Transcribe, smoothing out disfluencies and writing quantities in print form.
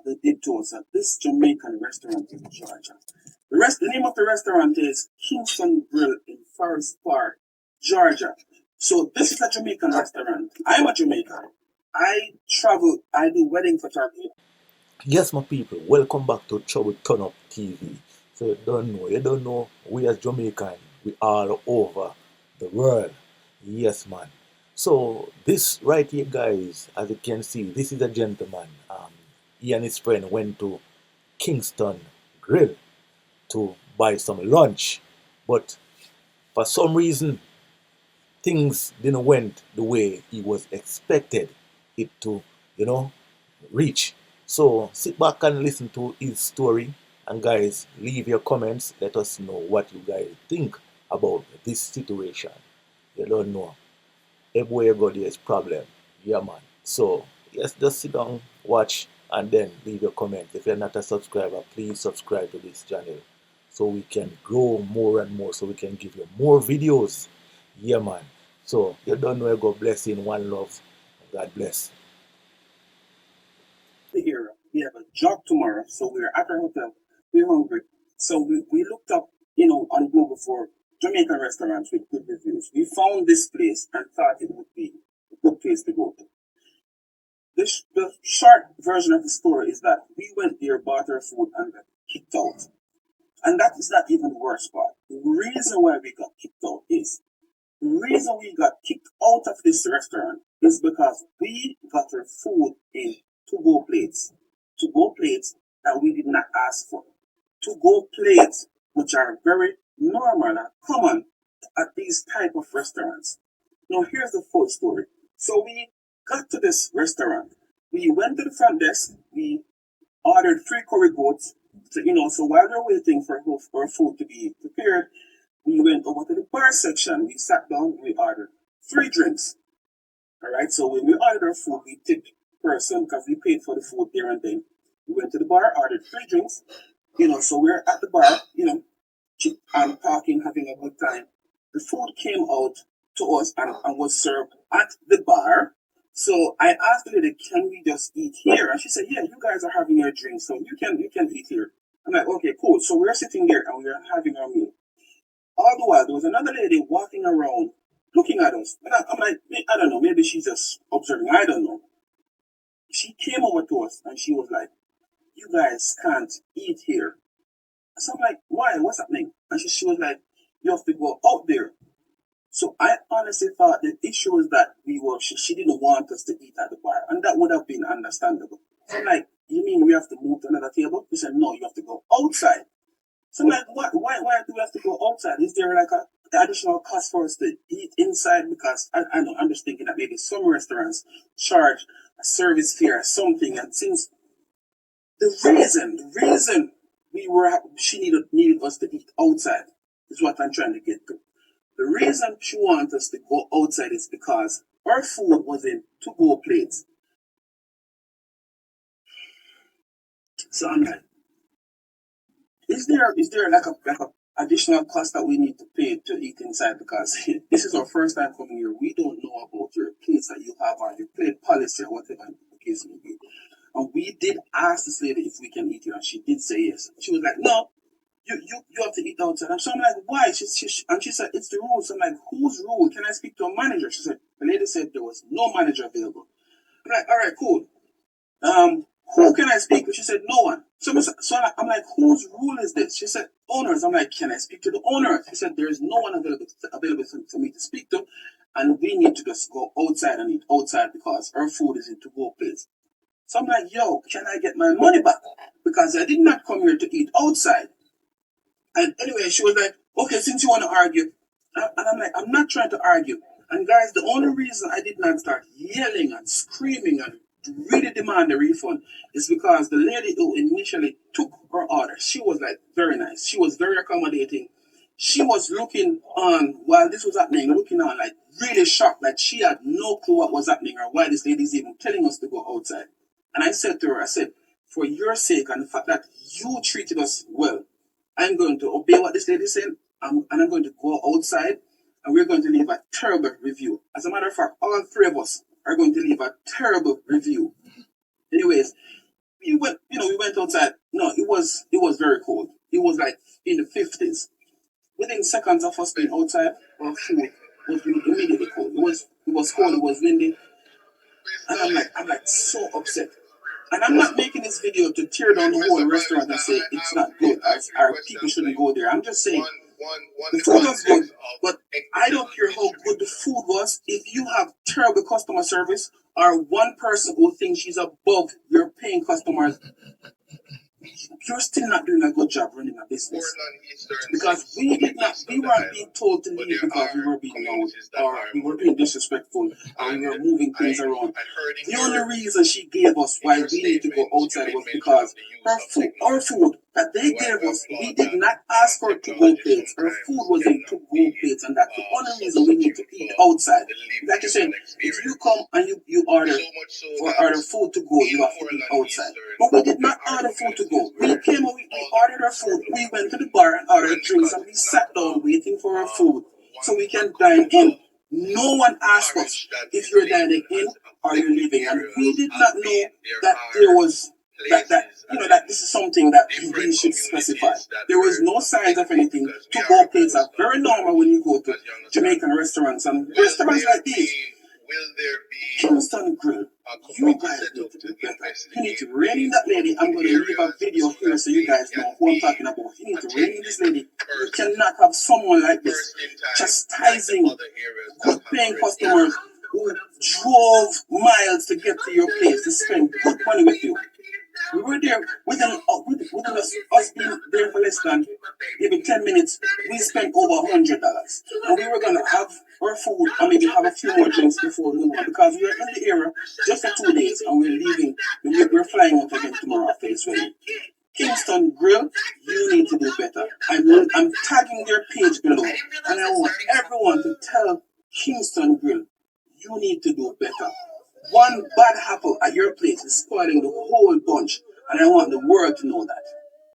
what they did to us at this Jamaican restaurant in Georgia. The name of the restaurant is Kingston Grill in Forest Park, Georgia. So this is a Jamaican restaurant. I'm a Jamaican. I travel, I do wedding photography. Yes, my people, welcome back to Trouble Turn Up TV. So you don't know, we as Jamaican, we all over the world. Yes, man. So this right here, guys, as you can see, this is a gentleman. He and his friend went to Kingston Grill to buy some lunch, but for some reason, things didn't went the way he was expected it to, you know, reach. So sit back and listen to his story. And guys, leave your comments. Let us know what you guys think about this situation. You don't know. Everywhere you go, there's problem. Yeah, man. So yes, just sit down, watch, and then leave your comments. If you're not a subscriber, please subscribe to this channel so we can grow more and more, so we can give you more videos. Yeah, man. So you don't know. God bless you in one love. God bless. Here, we have a job tomorrow, so we're at our hotel. We're hungry. So we looked up, on Google for Jamaican restaurants with good reviews. We found this place and thought it would be a good place to go to. The short version of the story is that we went there, bought our food, and got kicked out. And that is not even the worst part. The reason why we got kicked out is the reason we got kicked out of this restaurant is because we got our food in to-go plates. To-go plates that we did not ask for. To-go plates, which are very normal and common at these type of restaurants. Now here's the full story. So we got to this restaurant. We went to the front desk. We ordered 3 curry goats. So while they're waiting for our food to be prepared, we went over to the bar section. We sat down. We ordered 3 drinks. All right. So when we ordered our food, we tipped person because we paid for the food there and then. We went to the bar, ordered 3 drinks. So we're at the bar, and talking, having a good time. The food came out to us and was served at the bar. So I asked the lady, can we just eat here? And she said, yeah, you guys are having your drink, so you can eat here. I'm like, okay, cool. So we're sitting there and we're having our meal. All the while, there was another lady walking around looking at us. And I'm like, I don't know, maybe she's just observing. I don't know. She came over to us and she was like, you guys can't eat here. So I'm like, why? What's happening? And she was like, you have to go out there. So I honestly thought the issue was that she didn't want us to eat at the bar. And that would have been understandable. So I'm like, you mean we have to move to another table? She said, no, you have to go outside. So I'm like, what? Why do we have to go outside? Is there like a additional cost for us to eat inside? Because I know, I'm just thinking that maybe some restaurants charge a service fee or something. And since the reason she needed us to eat outside is what I'm trying to get to. The reason she wanted us to go outside is because our food was in to-go plates. So I'm like, is there like a additional cost that we need to pay to eat inside? Because this is our first time coming here. We don't know about your plates that you have or your plate policy or whatever the case may be. And we did ask this lady if we can eat here, and she did say yes. She was like, no, you have to eat outside. And so I'm like, why? And she said, it's the rules. So I'm like, whose rule? Can I speak to a manager? She said, the lady said there was no manager available. I'm like, all right, cool. Who can I speak to? She said, no one. So I'm like, whose rule is this? She said, owners. I'm like, can I speak to the owner? She said, there is no one available for me to speak to. And we need to just go outside and eat outside because our food is in to-go plates. So I'm like, yo, can I get my money back? Because I did not come here to eat outside. And anyway, she was like, okay, since you want to argue. And I'm like, I'm not trying to argue. And guys, the only reason I did not start yelling and screaming and really demand a refund is because the lady who initially took her order, she was like very nice. She was very accommodating. She was looking on while this was happening, looking on like really shocked, like she had no clue what was happening or why this lady is even telling us to go outside. And I said to her, I said, for your sake and the fact that you treated us well, I'm going to obey what this lady said, and I'm going to go outside, and we're going to leave a terrible review. As a matter of fact, all 3 of us are going to leave a terrible review. Anyways, we went outside. No, it was very cold. It was like in the 50s. Within seconds of us being outside, our food was immediately cold. It was cold. It was windy, and I'm like so upset. And I'm not making this video to tear down the whole restaurant and say it's not good, as our people shouldn't go there. I'm just saying the food was good, but I don't care how good the food was. If you have terrible customer service or one person who thinks she's above your paying customers, you're still not doing a good job running a business. Because we weren't being told to leave because we were being loud or we were being disrespectful or we were moving things around. The only reason she gave us why we need to go outside was because our food that they gave us, we did not ask for to-go plates. Our food was in to-go plates, and that's the only reason we need to eat outside. Like you said, if you come and you order food to go, you have to eat outside. But we did not order food to go. We came and we ordered our food. We went to the bar and ordered drinks, and we sat down waiting for our food so we can dine in. No one asked us if you're dining in or you're leaving, and we did not know that there was that this is something that we should specify. There was no signs of anything. To-go plates are very normal when you go to Jamaican restaurants and restaurants like these. Kingston Grill, you guys need to do better. You need to rein in that lady. I'm going to leave a video here so you guys know who I'm talking about. You need to rein in this lady. You cannot have someone like this chastising good paying customers who drove miles to get to your place to spend good money with you. We were there within us being there for less than maybe 10 minutes. We spent over $100, and we were gonna have our food and maybe have a few more drinks before we went because we were in the area just for 2 days and we're leaving. We're flying out again tomorrow after this wedding. Kingston Grill, you need to do better. I'm tagging their page below, and I want everyone to tell Kingston Grill, you need to do better. One bad apple at your place is spoiling the whole bunch, and I want the world to know that.